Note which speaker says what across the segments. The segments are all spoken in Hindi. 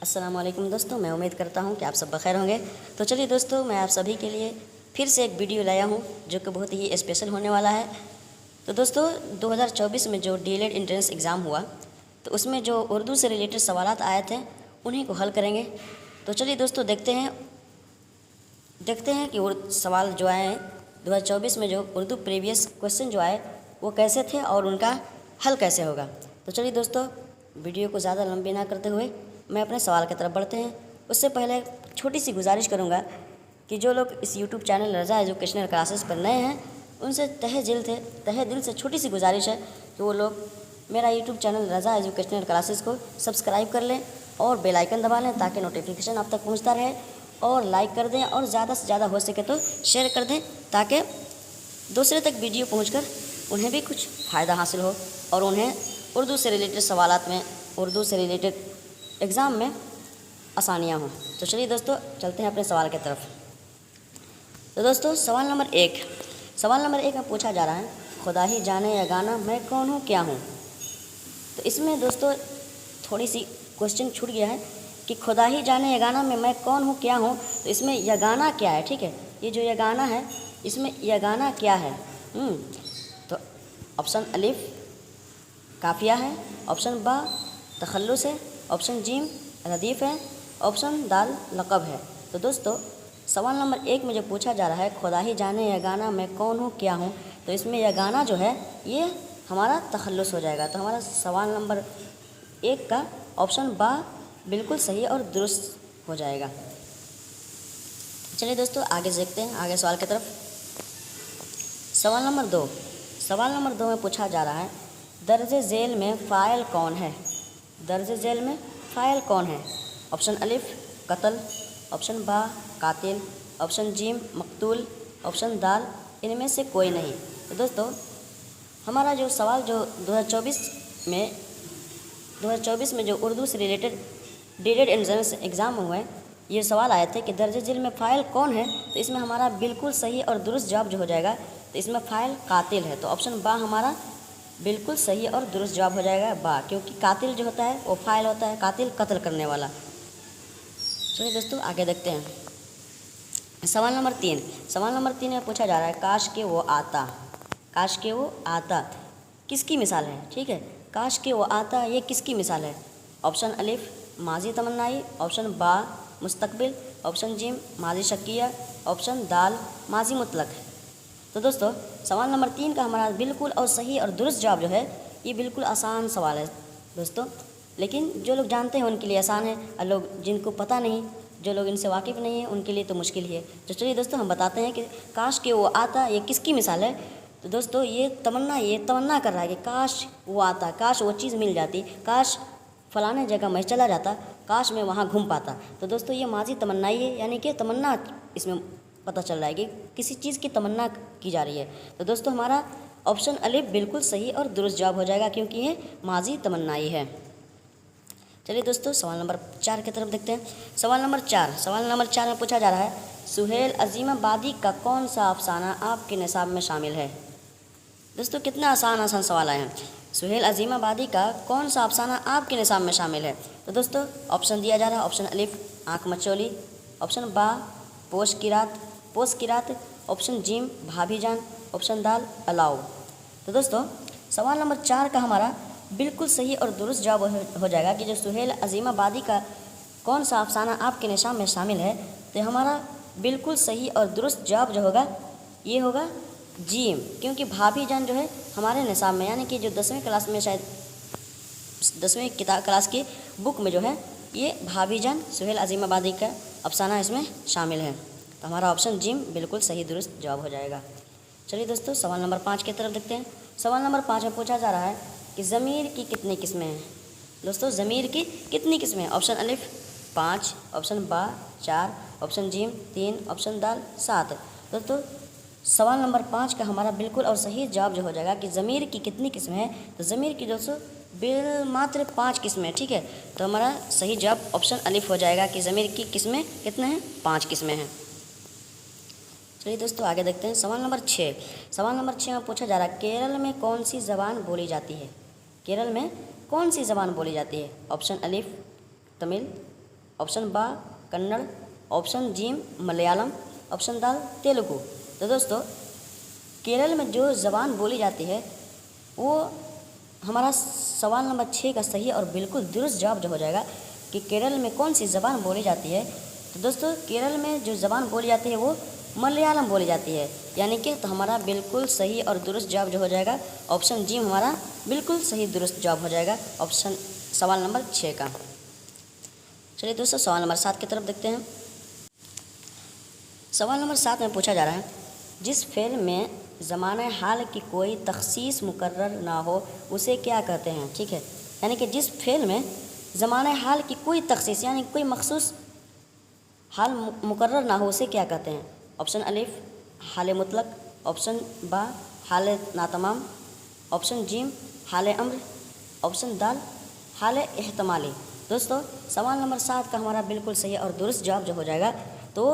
Speaker 1: अस्सलाम वालेकुम दोस्तों, मैं उम्मीद करता हूं कि आप सब बखैर होंगे। तो चलिए दोस्तों, मैं आप सभी के लिए फिर से एक वीडियो लाया हूं जो कि बहुत ही स्पेशल होने वाला है। तो दोस्तों 2024 में जो डीएलएड एंट्रेंस एग्ज़ाम हुआ तो उसमें जो उर्दू से रिलेटेड सवालात आए थे उन्हीं को हल करेंगे। तो चलिए दोस्तों देखते हैं कि सवाल जो आए हैं 2024 में जो उर्दू प्रीवियस क्वेश्चन जो आए वो कैसे थे और उनका हल कैसे होगा। तो चलिए दोस्तों, वीडियो को ज़्यादा लंबी ना करते हुए मैं अपने सवाल की तरफ बढ़ते हैं। उससे पहले छोटी सी गुजारिश करूंगा कि जो लोग इस यूट्यूब चैनल रज़ा एजुकेशनल क्लासेस पर नए हैं उनसे तहे दिल से छोटी सी गुजारिश है कि वो लोग मेरा यूट्यूब चैनल रज़ा एजुकेशनल क्लासेस को सब्सक्राइब कर लें और बेल आइकन दबा लें ताकि नोटिफिकेशन आप तक पहुंचता रहे, और लाइक कर दें और ज़्यादा से ज़्यादा हो सके तो शेयर कर दें ताकि दूसरे तक वीडियो पहुंचकर उन्हें भी कुछ फ़ायदा हासिल हो और उन्हें उर्दू से रिलेटेड सवालात में, उर्दू से रिलेटेड एग्ज़ाम में आसानियाँ हों। तो चलिए दोस्तों, चलते हैं अपने सवाल की तरफ। तो दोस्तों सवाल नंबर एक में पूछा जा रहा है, खुदा ही जाने या गाना मैं कौन हूँ क्या हूँ। तो इसमें दोस्तों थोड़ी सी क्वेश्चन छूट गया है कि खुदा ही जाने या गाना में मैं कौन हूँ क्या हूँ। तो इसमें यह गाना क्या है, ठीक है, ये जो यह गाना है इसमें यह गाना क्या है। तो ऑप्शन अलिफ काफिया है, ऑप्शन बा तखल्लुस है, ऑप्शन जीम रदीफ़ है, ऑप्शन दाल लक़ब है। तो दोस्तों सवाल नंबर 1 में जो पूछा जा रहा है खुदा ही जाने यह गाना मैं कौन हूँ क्या हूँ, तो इसमें यह गाना जो है ये हमारा तखल्लुस हो जाएगा। तो हमारा सवाल नंबर 1 का ऑप्शन बा बिल्कुल सही और दुरुस्त हो जाएगा। चलिए दोस्तों आगे देखते हैं, आगे सवाल की तरफ। सवाल नंबर 2 में पूछा जा रहा है, दर्ज झेल में फ़ाइल कौन है। दर्ज झेल में फ़ाइल कौन है। ऑप्शन अलिफ कत्ल, ऑप्शन बा कातिल, ऑप्शन जीम मकतूल, ऑप्शन दाल इनमें से कोई नहीं। तो दोस्तों हमारा जो सवाल जो 2024 में जो उर्दू से रिलेटेड डीएलएड एंट्रेंस एग्ज़ाम हुए ये सवाल आए थे कि दर्ज झेल में फ़ाइल कौन है। तो इसमें हमारा बिल्कुल सही और दुरुस्त जवाब जो हो जाएगा, तो इसमें फ़ाइल कातिल है। तो ऑप्शन बा हमारा बिल्कुल सही और दुरुस्त जवाब हो जाएगा बा, क्योंकि कातिल जो होता है वो फ़ाइल होता है, कातिल कत्ल करने वाला। चलिए दोस्तों आगे देखते हैं। सवाल नंबर 3 में पूछा जा रहा है, काश के वो आता किसकी मिसाल है। ठीक है, काश के वो आता ये किसकी मिसाल है। ऑप्शन अलिफ माजी तमन्नाई, ऑप्शन बा मुस्तकबिल, ऑप्शन जीम माजी शक्किया, ऑप्शन दाल माजी मुतलक। तो दोस्तों सवाल नंबर 3 का हमारा बिल्कुल और सही और दुरुस्त जवाब जो है ये बिल्कुल आसान सवाल है दोस्तों, लेकिन जो लोग जानते हैं उनके लिए आसान है और लोग जिनको पता नहीं, जो लोग इनसे वाकिफ़ नहीं है उनके लिए तो मुश्किल ही है। तो चलिए दोस्तों हम बताते हैं कि काश के वो आता ये किसकी मिसाल है। तो दोस्तों ये तमन्ना कर रहा है कि काश वो आता, काश वो चीज़ मिल जाती, काश फलाने जगह मैं चला जाता, काश मैं वहाँ घूम पाता। तो दोस्तों ये माजी तमन्नाई है, यानी कि तमन्ना इसमें पता चल रहा है कि किसी चीज़ की तमन्ना की जा रही है। तो दोस्तों हमारा ऑप्शन अलिफ बिल्कुल सही और दुरुस्त जवाब हो जाएगा क्योंकि ये माजी तमन्नाई है। चलिए दोस्तों सवाल नंबर 4 की तरफ देखते हैं। सवाल नंबर 4 में पूछा जा रहा है, सुहेल अज़ीमाबादी का कौन सा अफसाना आपके निसाब में शामिल है। दोस्तों कितना आसान सवाल आए हैं। सुहेल अज़ीमाबादी का कौन सा अफसाना आपके निसाब में शामिल है। तो दोस्तों ऑप्शन दिया जा रहा है, ऑप्शन अलिफ आँख मचोली, ऑप्शन बा पोश किरात, ऑप्शन जीम भाभीजान, ऑप्शन दाल अलाउ। तो दोस्तों सवाल नंबर 4 का हमारा बिल्कुल सही और दुरुस्त जवाब हो जाएगा कि जो सुहेल अज़ीमाबादी का कौन सा अफसाना आपके निशान में शामिल है। तो हमारा बिल्कुल सही और दुरुस्त जवाब जो होगा ये होगा जीम, क्योंकि भाभीजान जो है हमारे निसाब में, यानी कि जो 10वीं क्लास में, शायद 10वीं क्लास की बुक में जो है ये भाभीजान सुहेल अज़ीमाबादी का अफसाना इसमें शामिल है। तो हमारा ऑप्शन जिम बिल्कुल सही दुरुस्त जवाब हो जाएगा। चलिए दोस्तों सवाल नंबर 5 की तरफ देखते हैं। सवाल नंबर 5 में पूछा जा रहा है कि ज़मीर की कितनी किस्में हैं। दोस्तों ज़मीर की कितनी किस्में हैं। ऑप्शन अलिफ 5, ऑप्शन बा 4, ऑप्शन जीम 3, ऑप्शन दाल 7। दोस्तों सवाल नंबर 5 का हमारा बिल्कुल और सही जवाब जो हो जाएगा कि ज़मीर की कितनी किस्में हैं। तो ज़मीर की दोस्तों मात्र 5 किस्में, ठीक है। तो हमारा सही जवाब ऑप्शन अलिफ हो जाएगा कि ज़मीर की किस्में कितने हैं, 5 किस्में हैं। चलिए दोस्तों आगे देखते हैं। सवाल नंबर 6 में पूछा जा रहा है, केरल में कौन सी ज़बान बोली जाती है। केरल में कौन सी ज़बान बोली जाती है। ऑप्शन अलिफ तमिल, ऑप्शन बा कन्नड़, ऑप्शन जीम मलयालम, ऑप्शन दाल तेलुगु। तो दोस्तों केरल में जो ज़बान बोली जाती है वो हमारा सवाल नंबर 6 का सही और बिल्कुल दुरुस्त जवाब जो हो जाएगा कि केरल में कौन सी ज़बान बोली जाती है। तो दोस्तों केरल में जो ज़बान बोली जाती है वो मलयालम बोली जाती है, यानी कि तो हमारा बिल्कुल सही और दुरुस्त जवाब जो हो जाएगा ऑप्शन जी हमारा बिल्कुल सही दुरुस्त जवाब हो जाएगा ऑप्शन सवाल नंबर 6 का। चलिए दोस्तों सवाल नंबर 7 की तरफ देखते हैं। सवाल नंबर 7 में पूछा जा रहा है, जिस फेल में ज़माने हाल की कोई तखसीस मुकर्रर ना हो उसे क्या कहते हैं। ठीक है, यानी कि जिस फेल में ज़माने हाल की कोई तखसीस यानी कोई मखसूस हाल मुकर्रर ना हो उसे क्या कहते हैं। ऑप्शन अलिफ हाल मुतलक, ऑप्शन बा हाल नातमाम, ऑप्शन जीम हाल अम्र, ऑप्शन दाल हाल एहतमाली। दोस्तों सवाल नंबर 7 का हमारा बिल्कुल सही और दुरुस्त जवाब जो हो जाएगा तो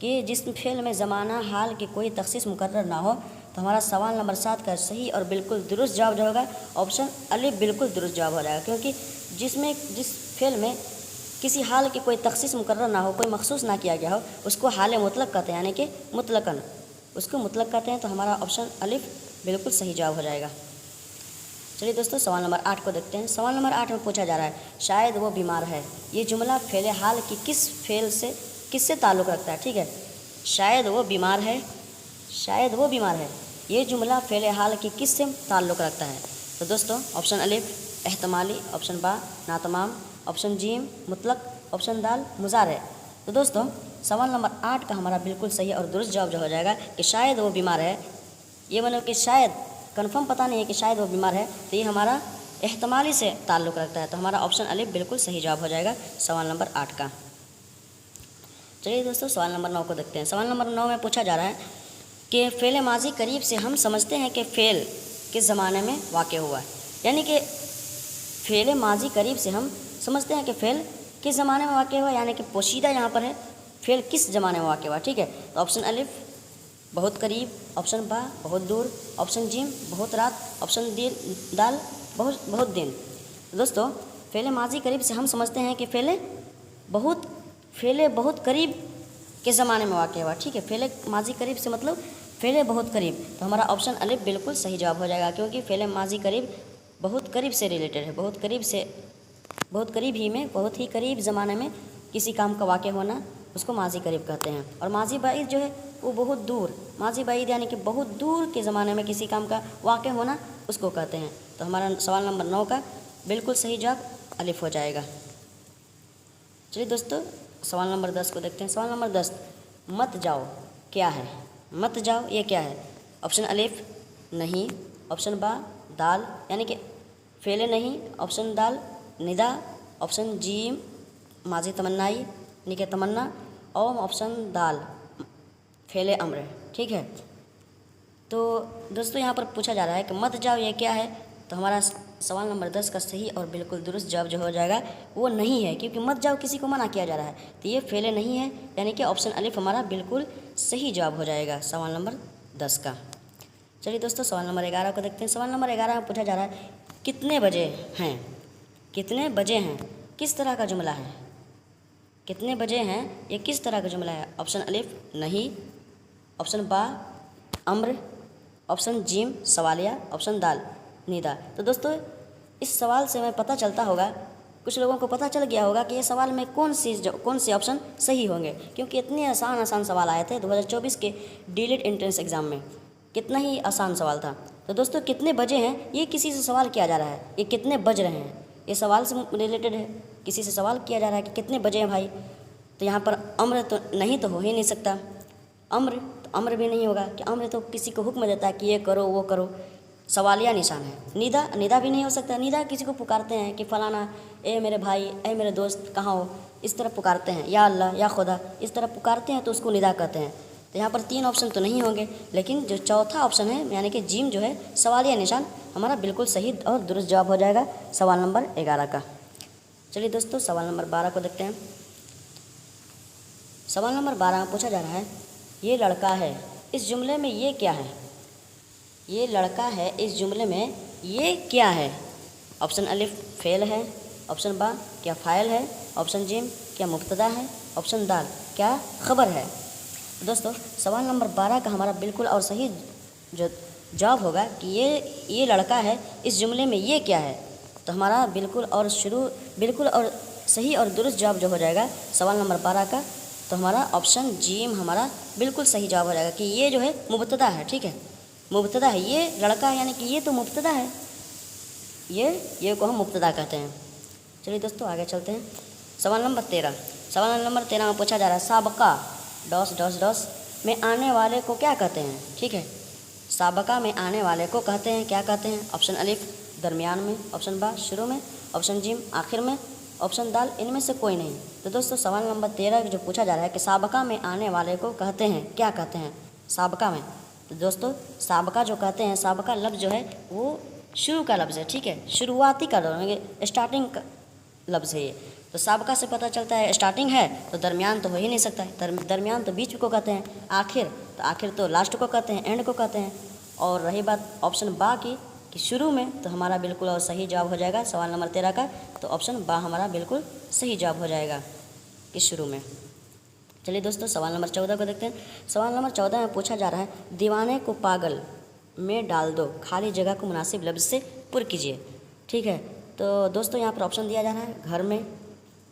Speaker 1: कि जिस फेल में ज़माना हाल की कोई तखसीस मुकर्रर ना हो, तो हमारा सवाल नंबर 7 का सही और बिल्कुल दुरुस्त जवाब जो होगा ऑप्शन अलिफ बिल्कुल दुरुस्त जवाब हो जाएगा, क्योंकि जिस फेल में किसी हाल की कोई तखसीस मुकर्रर ना हो, कोई मखसूस ना किया गया हो, उसको हाल मुतलक कहते हैं, यानी कि मुतलकन उसको मुतलक कहते हैं। तो हमारा ऑप्शन अलिफ बिल्कुल सही जवाब हो जाएगा। चलिए दोस्तों सवाल नंबर 8 को देखते हैं। सवाल नंबर 8 में पूछा जा रहा है, शायद वो बीमार है, ये जुमला फेल हाल की किससे ताल्लुक़ रखता है। ठीक है, शायद वो बीमार है, शायद वो बीमार है, ये जुमला फेल हाल की किससे ताल्लुक़ रखता है। तो दोस्तों ऑप्शन अलिफ एहतमाली, ऑप्शन बा नातमाम, ऑप्शन जीम मुतलक, ऑप्शन दाल मुजार है। तो दोस्तों सवाल नंबर 8 का हमारा बिल्कुल सही और दुरुस्त जवाब जो हो जाएगा कि शायद वो बीमार है, ये मतलब कि शायद कन्फर्म पता नहीं है कि शायद वो बीमार है, तो ये हमारा एहतमाली से ताल्लुक़ रखता है। तो हमारा ऑप्शन अलिफ बिल्कुल सही जवाब हो जाएगा सवाल नंबर 8 का। चलिए दोस्तों सवाल नंबर 9 को देखते हैं। सवाल नंबर 9 में पूछा जा रहा है कि फ़ेल माजी करीब से हम समझते हैं कि फ़ेल किस ज़माने में वाक़ हुआ है, यानी कि फ़ेल माजी करीब से हम समझते हैं कि फ़ेल किस ज़माने में वाक़ हुआ, यानी कि पोशीदा यहाँ पर है फ़ेल किस ज़माने में वाक़ हुआ। ठीक है, तो ऑप्शन अलिफ बहुत करीब, ऑप्शन बा बहुत दूर, ऑप्शन जीम बहुत रात, ऑप्शन दाल बहुत दिन। दोस्तों फ़ेल माजी करीब से हम समझते हैं कि फ़ेल बहुत करीब के ज़माने में वाक़ हुआ। ठीक है, फ़ेल माजी करीब से मतलब फ़ेल बहुत करीब, तो हमारा ऑप्शन अलिफ बिल्कुल सही जवाब हो जाएगा, क्योंकि फ़ेल माजी करीब बहुत करीब से रिलेटेड है, बहुत ही करीब ज़माने में किसी काम का वाक़ होना उसको माजी करीब कहते हैं। और माजी बाइद जो है वो बहुत दूर, माजी बाइद यानी कि बहुत दूर के ज़माने में किसी काम का वाक़ होना उसको कहते हैं। तो हमारा सवाल नंबर 9 का बिल्कुल सही जवाब अलिफ हो जाएगा। चलिए दोस्तों सवाल नंबर 10 को देखते हैं। सवाल नंबर 10, मत जाओ क्या है। मत जाओ ये क्या है। ऑप्शन अलिफ नहीं, ऑप्शन बा दाल यानी कि फ़ेल नहीं, ऑप्शन दाल निदा, ऑप्शन जीम माजी तमन्नाई यानी कि तमन्ना, और ऑप्शन दाल फ़ेल अम्र। ठीक है, तो दोस्तों यहाँ पर पूछा जा रहा है कि मत जाओ ये क्या है, तो हमारा सवाल नंबर 10 का सही और बिल्कुल दुरुस्त जवाब जो हो जाएगा वो नहीं है, क्योंकि मत जाओ किसी को मना किया जा रहा है, तो ये फ़ेल नहीं है, यानी कि ऑप्शन अलिफ हमारा बिल्कुल सही जवाब हो जाएगा सवाल नंबर 10 का। चलिए दोस्तों सवाल नंबर 11 को देखते हैं। सवाल नंबर 11 में पूछा जा रहा है, कितने बजे हैं, कितने बजे हैं किस तरह का जुमला है। कितने बजे हैं ये किस तरह का जुमला है। ऑप्शन अलिफ नहीं, ऑप्शन बा अम्र, ऑप्शन जीम सवालिया, ऑप्शन दाल निदा। तो दोस्तों इस सवाल से हमें पता चलता होगा, कुछ लोगों को पता चल गया होगा कि ये सवाल में कौन से ऑप्शन सही होंगे, क्योंकि इतने आसान सवाल आए थे 2024 के डीलिट एंट्रेंस एग्ज़ाम में, कितना ही आसान सवाल था। तो दोस्तों कितने बजे हैं ये किसी से सवाल किया जा रहा है, ये कितने बज रहे हैं, ये सवाल से रिलेटेड है, किसी से सवाल किया जा रहा है कि कितने बजे हैं भाई। तो यहाँ पर अम्र तो नहीं, तो हो ही नहीं सकता, अम्र भी नहीं होगा कि अम्र तो किसी को हुक्म देता है कि ये करो वो करो, सवालिया निशान है। निदा भी नहीं हो सकता, निदा किसी को पुकारते हैं कि फ़लाना ए मेरे भाई, ए मेरे दोस्त कहाँ हो, इस तरह पुकारते हैं, या अल्लाह या खुदा, इस तरह पुकारते हैं तो उसको निदा कहते हैं। तो यहाँ पर 3 ऑप्शन तो नहीं होंगे, लेकिन जो चौथा ऑप्शन है यानी कि जीम जो है सवालिया निशान, हमारा बिल्कुल सही और दुरुस्त जवाब हो जाएगा सवाल नंबर 11 का। चलिए दोस्तों सवाल नंबर 12 को देखते हैं। सवाल नंबर 12 में पूछा जा रहा है, ये लड़का है इस जुमले में ये क्या है। ये लड़का है इस जुमले में ये क्या है। ऑप्शन अलिफ फ़ेल है, ऑप्शन बा क्या फ़ाइल है, ऑप्शन जिम क्या मुब्तदा है, ऑप्शन दाल क्या खबर है। दोस्तों सवाल नंबर 12 का हमारा बिल्कुल और सही जो जवाब होगा कि ये लड़का है, इस जुमले में ये क्या है। तो हमारा बिल्कुल और सही और दुरुस्त जवाब जो हो जाएगा सवाल नंबर 12 का, तो हमारा ऑप्शन जिम हमारा बिल्कुल सही जवाब हो जाएगा कि ये जो है मुब्तदा है। ठीक है, मुब्तदा है, ये लड़का है यानी कि ये तो मुब्तदा है, ये को हम मुब्तदा कहते हैं। चलिए दोस्तों आगे चलते हैं। सवाल नंबर 13 में पूछा जा रहा है साबका डॉस डॉस डॉस में आने वाले को क्या कहते हैं। ठीक है, साबका में आने वाले को कहते हैं क्या कहते हैं। ऑप्शन अलिफ दरमियान में, ऑप्शन बा शुरू में, ऑप्शन जिम आखिर में, ऑप्शन दाल इनमें से कोई नहीं। तो दोस्तों सवाल नंबर 13 जो पूछा जा रहा है कि साबका में आने वाले को कहते हैं क्या कहते हैं साबका में। तो दोस्तों साबका जो कहते हैं, साबका लफ्ज़ जो है वो शुरू का लफ्ज़ है। ठीक है, शुरुआती का लफ्ज़, स्टार्टिंग का लफ्ज़ है ये। तो साबका से पता चलता है स्टार्टिंग है तो दरमियान तो हो ही नहीं सकता है, दरमियान तो बीच को कहते हैं, आखिर तो लास्ट को कहते हैं, एंड को कहते हैं। और रही बात ऑप्शन बा की कि शुरू में, तो हमारा बिल्कुल और सही जवाब हो जाएगा सवाल नंबर 13 का, तो ऑप्शन बा हमारा बिल्कुल सही जवाब हो जाएगा कि शुरू में। चलिए दोस्तों सवाल नंबर 14 को देखते हैं। सवाल नंबर 14 में पूछा जा रहा है दीवाने को पागल में डाल दो, खाली जगह को मुनासिब लफ्ज़ से पुर कीजिए। ठीक है, तो दोस्तों यहाँ पर ऑप्शन दिया जा रहा है घर में,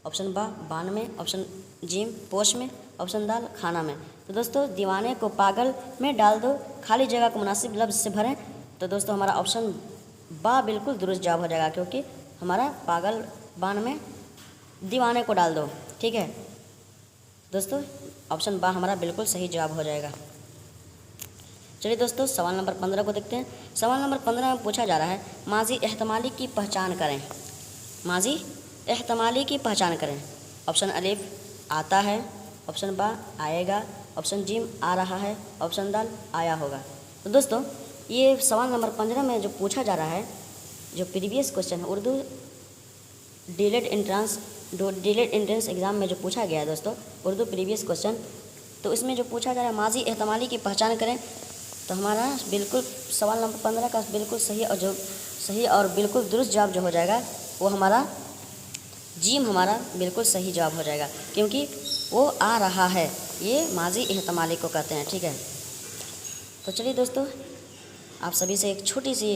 Speaker 1: ऑप्शन बा बान में, ऑप्शन जिम पोश में, ऑप्शन दाल खाना में। तो दोस्तों दीवाने को पागल में डाल दो, खाली जगह को मुनासिब लफ्ज़ से भरें। तो दोस्तों हमारा ऑप्शन बा बिल्कुल दुरुस्त जवाब हो जाएगा, क्योंकि हमारा पागल बान में दीवाने को डाल दो। ठीक है दोस्तों, ऑप्शन बा हमारा बिल्कुल सही जवाब हो जाएगा। चलिए दोस्तों सवाल नंबर 15 को देखते हैं। सवाल नंबर 15 में पूछा जा रहा है माजी एहतमाली की पहचान करें, माजी एहतमाली की पहचान करें। ऑप्शन अलिफ आता है, ऑप्शन बा आएगा, ऑप्शन जिम आ रहा है, ऑप्शन दाल आया होगा। तो दोस्तों ये सवाल नंबर 15 में जो पूछा जा रहा है, जो प्रीवियस क्वेश्चन है उर्दू डिलेड एंट्रेंस एग्ज़ाम में जो पूछा गया है दोस्तों, उर्दू प्रीवियस क्वेश्चन, तो इसमें जो पूछा जा रहा है माजी एहतमाली की पहचान करें, तो हमारा बिल्कुल सवाल नंबर 15 का बिल्कुल सही और बिल्कुल दुरुस्त जवाब जो हो जाएगा वो हमारा जिम हमारा बिल्कुल सही जवाब हो जाएगा, क्योंकि वो आ रहा है, ये माजी एहतमाली को कहते हैं। ठीक है, तो चलिए दोस्तों आप सभी से एक छोटी सी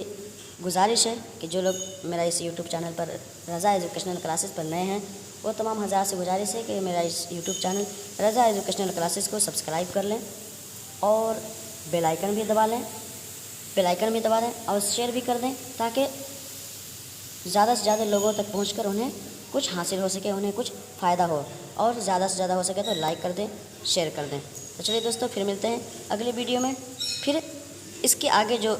Speaker 1: गुजारिश है कि जो लोग मेरा इस यूट्यूब चैनल पर रज़ा एजुकेशनल क्लासेस पर नए हैं, वो तमाम हज़ार से गुजारिश है कि मेरा इस यूट्यूब चैनल रज़ा एजुकेशनल क्लासेस को सब्सक्राइब कर लें और बेल आइकन भी दबा दें और शेयर भी कर दें, ताकि ज़्यादा से ज़्यादा लोगों तक पहुंचकर उन्हें कुछ हासिल हो सके, उन्हें कुछ फ़ायदा हो, और ज़्यादा से ज़्यादा हो सके तो लाइक कर दें, शेयर कर दें। तो चलिए दोस्तों फिर मिलते हैं अगले वीडियो में। फिर इसके आगे जो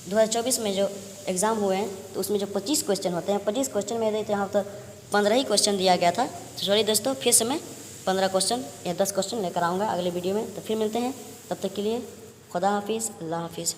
Speaker 1: 2024 में जो एग्ज़ाम हुए हैं, तो उसमें जो 25 क्वेश्चन होते हैं, 25 क्वेश्चन में देते यहाँ तो 15 ही क्वेश्चन दिया गया था। तो चलिए दोस्तों फिर से मैं 15 क्वेश्चन या 10 क्वेश्चन लेकर आऊँगा अगले वीडियो में। तो फिर मिलते हैं, तब तक के लिए खुदा हाफिज़, अल्लाह हाफिज़।